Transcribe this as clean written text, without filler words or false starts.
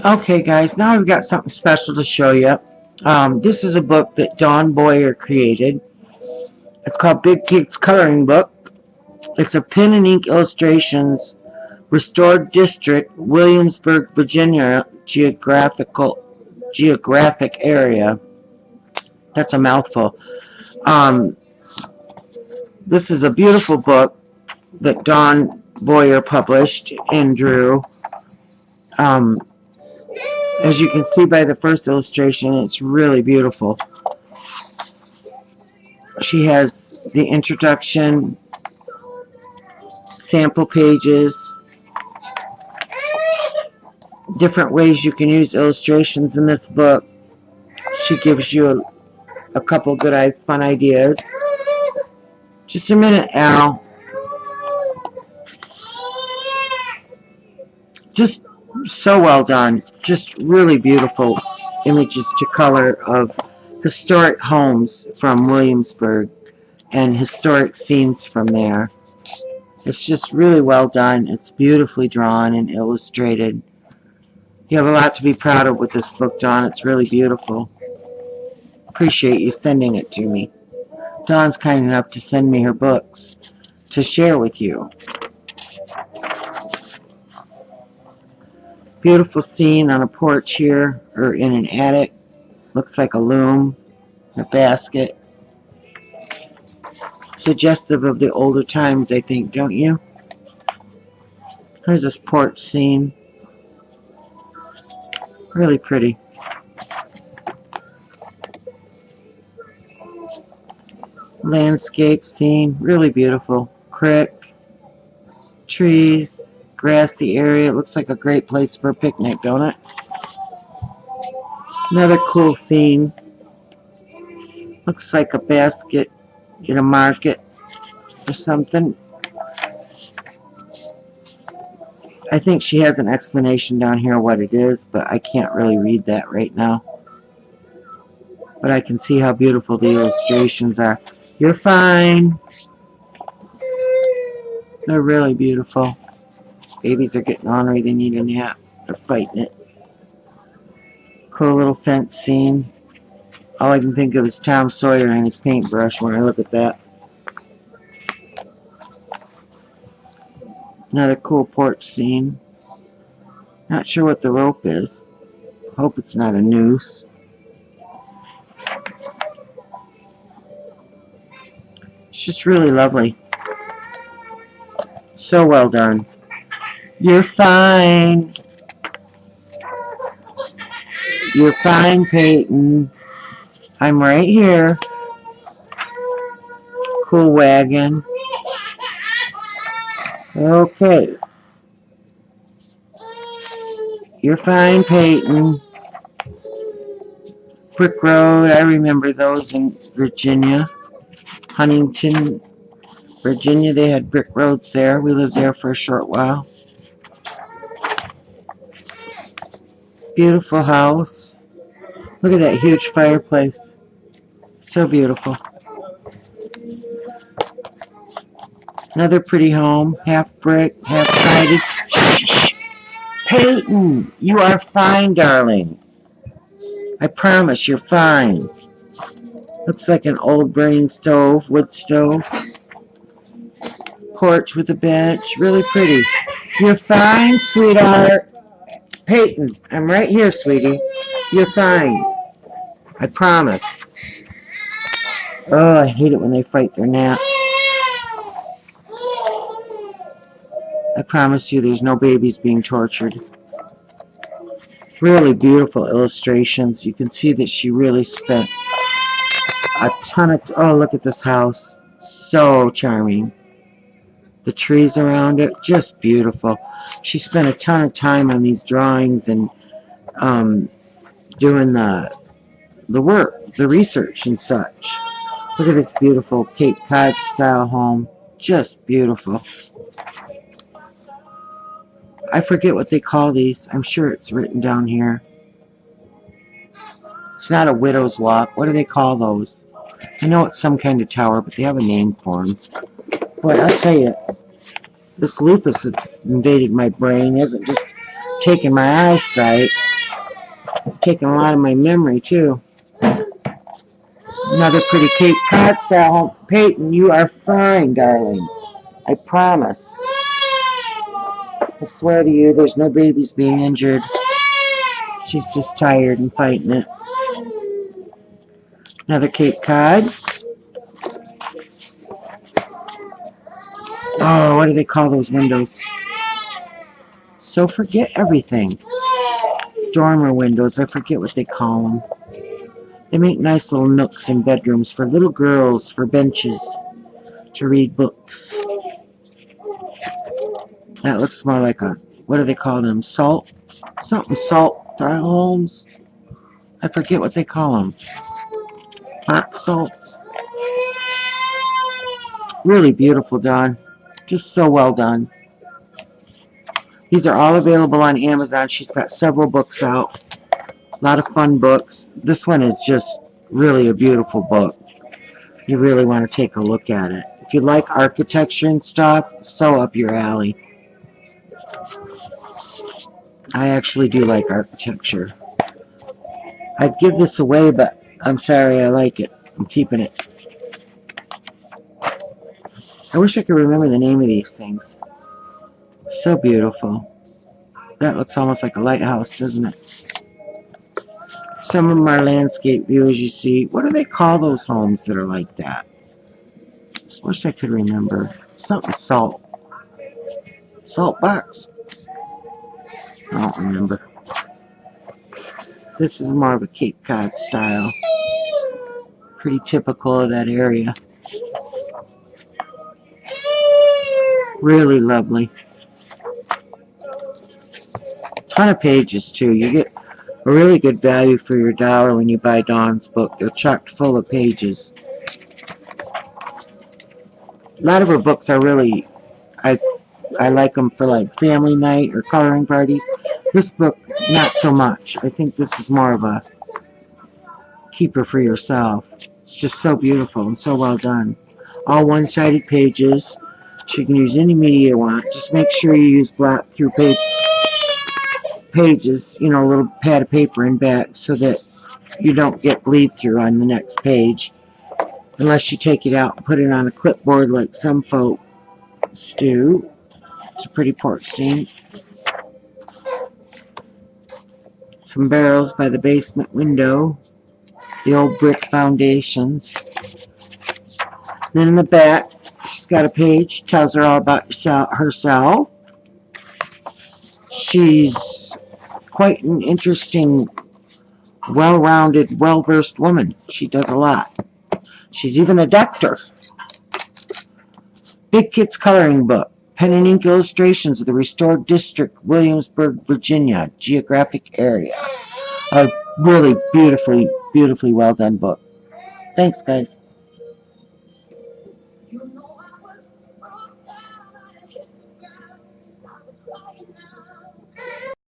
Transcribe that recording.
Okay, guys, now I've got something special to show you. This is a book that Dawn Boyer created. It's called Big Kids Coloring Book. It's a pen and ink illustrations, restored district, Williamsburg, Virginia, geographic area. That's a mouthful. This is a beautiful book that Dawn Boyer published and drew. As you can see by the first illustration, it's really beautiful. She has the introduction, sample pages, different ways you can use illustrations in this book. She gives you a couple good fun ideas. Just a minute, Al. Just so well done. Just really beautiful images to color of historic homes from Williamsburg and historic scenes from there. It's just really well done. It's beautifully drawn and illustrated. You have a lot to be proud of with this book, Dawn. It's really beautiful. Appreciate you sending it to me. Dawn's kind enough to send me her books to share with you. Beautiful scene on a porch here, or in an attic. Looks like a loom, a basket. Suggestive of the older times, I think, don't you? Here's this porch scene. Really pretty. Landscape scene, really beautiful. Creek, trees, grassy area. It looks like a great place for a picnic, don't it? Another cool scene. Looks like a basket in a market or something. I think she has an explanation down here what it is, but I can't really read that right now. But I can see how beautiful the illustrations are. You're fine. They're really beautiful. Babies are getting ornery. They need a nap. They're fighting it. Cool little fence scene. All I can think of is Tom Sawyer and his paintbrush when I look at that. Another cool porch scene. Not sure what the rope is. Hope it's not a noose. It's just really lovely. So well done. You're fine. You're fine, Peyton. I'm right here. Cool wagon. Okay. You're fine, Peyton. Brick Road, I remember those in Virginia. Huntington, Virginia, they had brick roads there. We lived there for a short while. Beautiful house. Look at that huge fireplace. So beautiful. Another pretty home. Half brick, half sided. Shh. Peyton, you are fine, darling. I promise you're fine. Looks like an old burning stove, wood stove. Porch with a bench. Really pretty. You're fine, sweetheart. Peyton, I'm right here, sweetie. You're fine. I promise. Oh, I hate it when they fight their nap. I promise you there's no babies being tortured. Really beautiful illustrations. You can see that she really spent a ton of... Oh, look at this house. So charming. The trees around it, just beautiful. She spent a ton of time on these drawings and doing the work, the research and such. Look at this beautiful Cape Cod style home. Just beautiful. I forget what they call these. I'm sure it's written down here. It's not a widow's walk. What do they call those? I know it's some kind of tower, but they have a name for them. Boy, I'll tell you, this lupus that's invaded my brain isn't just taking my eyesight. taking a lot of my memory, too. Another pretty Cape Cod style home. Peyton, you are fine, darling. I promise. I swear to you, there's no babies being injured. She's just tired and fighting it. Another Cape Cod. Oh, what do they call those windows? So forget everything. Dormer windows, I forget what they call them. They make nice little nooks in bedrooms for little girls, for benches to read books. That looks more like a, what do they call them? Salt? Something salt tile homes? I forget what they call them. Hot salts. Really beautiful, Dawn. Just so well done. These are all available on Amazon. She's got several books out. A lot of fun books. This one is just really a beautiful book. You really want to take a look at it. If you like architecture and stuff, so up your alley. I actually do like architecture. I'd give this away, but I'm sorry, I like it. I'm keeping it. I wish I could remember the name of these things. So beautiful. That looks almost like a lighthouse, doesn't it? Some of them are landscape view, as you see. What do they call those homes that are like that? Wish I could remember. Something salt. Salt box. I don't remember. This is more of a Cape Cod style. Pretty typical of that area. Really lovely. Ton of pages too. You get a really good value for your dollar when you buy Dawn's book. They're chock full of pages. A lot of her books are really, I like them for like family night or coloring parties. This book, not so much. I think this is more of a keeper for yourself. It's just so beautiful and so well done. All one-sided pages. So you can use any media you want. Just make sure you use black through pages, you know, a little pad of paper in back so that you don't get bleed through on the next page. Unless you take it out and put it on a clipboard like some folks do. It's a pretty porch scene. Some barrels by the basement window. The old brick foundations. Then in the back, she's got a page, tells her all about herself. She's quite an interesting, well-rounded, well-versed woman. She does a lot. She's even a doctor. Big Kids Coloring Book. Pen and ink illustrations of the restored district, Williamsburg, Virginia, Geographic Area. A really beautifully well done book. Thanks, guys.